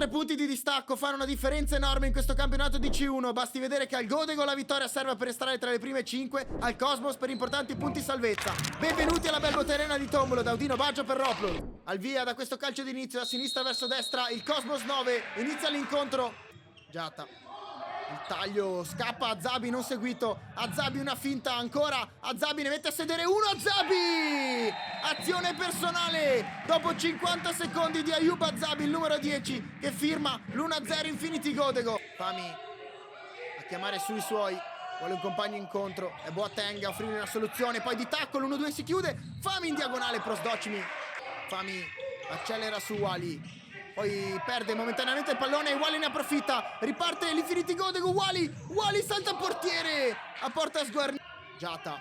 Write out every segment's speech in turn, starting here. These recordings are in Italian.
3 punti di distacco fanno una differenza enorme in questo campionato di C1. Basti vedere che al Godego la vittoria serve per restare tra le prime 5, al Cosmos per importanti punti salvezza. Benvenuti alla Belbote Arena di Tombolo, da Udino Baggio per Roplon. Al via da questo calcio d'inizio, da sinistra verso destra, il Cosmos 9 inizia l'incontro. Giata, il taglio, scappa Azabi, non seguito. Azabi una finta ancora, Azabi ne mette a sedere uno. Azabi, azione personale dopo 50 secondi di Ayub Azabi, il numero 10, che firma l'1-0 Infinity Godego. Fami a chiamare sui suoi, vuole un compagno incontro, è Boateng a offrire una soluzione, poi di tackle, 1-2 si chiude. Fami in diagonale, Prosdocimi. Fami accelera su Wally, poi perde momentaneamente il pallone e Wally ne approfitta. Riparte l'Infinity Godego, Wally salta portiere a porta sguarnita. Giata,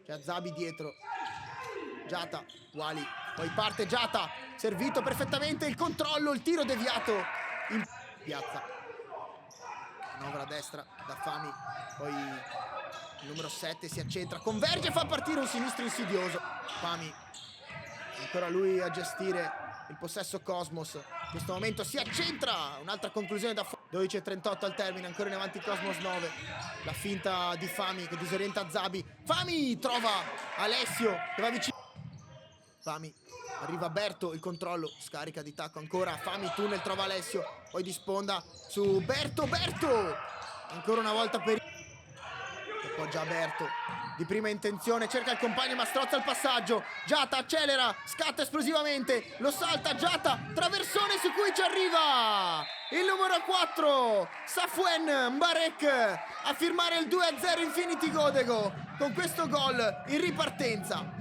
c'è Azabi dietro. Giata, Wally, poi parte Giata, servito perfettamente, il controllo, il tiro deviato in piazza. Manovra a destra da Fami, poi il numero 7 si accentra, converge e fa partire un sinistro insidioso. Fami, ancora lui a gestire il possesso Cosmos. In questo momento si accentra, un'altra conclusione da 12:38 al termine, ancora in avanti Cosmos 9. La finta di Fami che disorienta Azabi. Fami trova Alessio che va vicino. Fami, arriva Berto, il controllo, scarica di tacco ancora. Fami, tunnel, trova Alessio, poi di sponda su Berto, ancora una volta per... appoggia Berto, di prima intenzione, cerca il compagno ma strozza il passaggio. Giata accelera, scatta esplosivamente, lo salta Giata, traversone su cui ci arriva il numero 4 Safwen Mbarek a firmare il 2-0 Infinity Godego con questo gol in ripartenza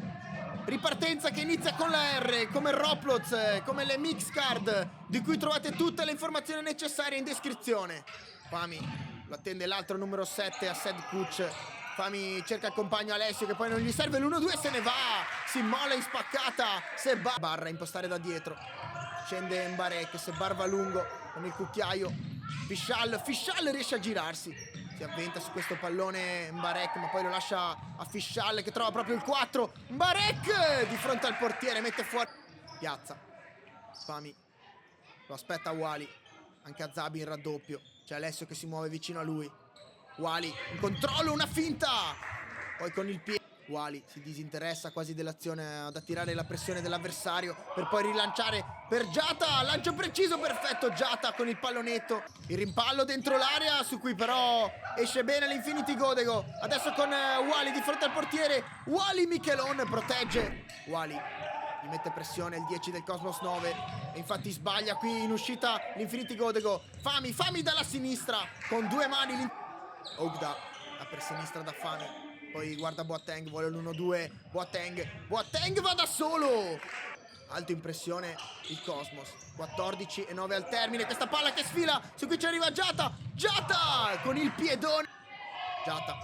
che inizia con la R, come Roblox, come le mix card, di cui trovate tutte le informazioni necessarie in descrizione. Fami, lo attende l'altro numero 7, Assed Kuch. Fami cerca il compagno Alessio che poi non gli serve, l'1-2 se ne va, si immola in spaccata. Sebar barra impostare da dietro, scende Mbarek, Sebar va lungo con il cucchiaio. Fischal riesce a girarsi, si avventa su questo pallone Mbarek, ma poi lo lascia a Fischal che trova proprio il 4. Mbarek di fronte al portiere, mette fuori piazza. Fami lo aspetta Wally, anche Azabi in raddoppio, c'è Alessio che si muove vicino a lui. Wally in controllo, una finta, poi con il piede Wally si disinteressa quasi dell'azione ad attirare la pressione dell'avversario per poi rilanciare per Giata, lancio preciso, perfetto Giata con il pallonetto, il rimpallo dentro l'area su cui però esce bene l'Infinity Godego. Adesso con Wally di fronte al portiere, Wally Michelon protegge, Wally gli mette pressione il 10 del Cosmos 9 e infatti sbaglia qui in uscita l'Infinity Godego. Fami dalla sinistra con due mani, Ogda per sinistra da Fami, poi guarda Boateng, vuole l'1-2, Boateng va da solo, alto in pressione il Cosmos, 14:09 al termine, questa palla che sfila su cui ci arriva Giata con il piedone. Giata,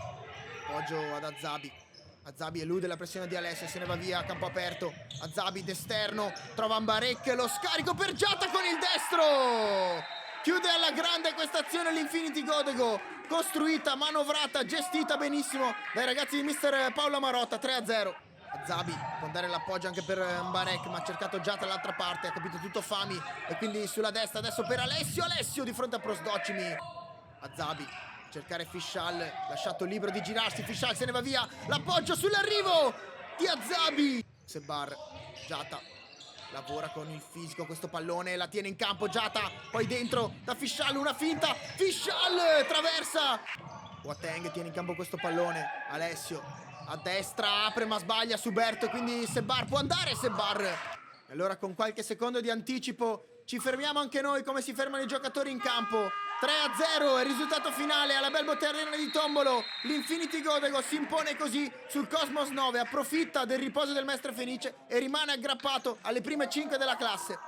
appoggio ad Azabi elude la pressione di Alessio, se ne va via a campo aperto. Azabi d'esterno trova Mbarek, lo scarico per Giata con il destro. Chiude alla grande questa azione l'Infinity Godego, costruita, manovrata, gestita benissimo dai ragazzi di mister Paolo Marotta. 3-0. Azabi può dare l'appoggio anche per Mbarek, ma ha cercato già dall'altra parte, ha capito tutto Fami e quindi sulla destra adesso per Alessio di fronte a Prosdocimi. Azabi cercare Fischal, lasciato libero di girarsi, Fischal se ne va via, l'appoggio sull'arrivo di Azabi. Sebar, Giata lavora con il fisico questo pallone, la tiene in campo Giata, poi dentro da Fischal, una finta, Fischal traversa, Boateng tiene in campo questo pallone, Alessio a destra apre ma sbaglia su Berto, quindi Sebar può andare, e allora con qualche secondo di anticipo ci fermiamo anche noi come si fermano i giocatori in campo. 3-0 è il risultato finale alla Belbote Arena di Tombolo. L'Infinity Godego si impone così sul Cosmos 9, approfitta del riposo del maestro Fenice e rimane aggrappato alle prime 5 della classe.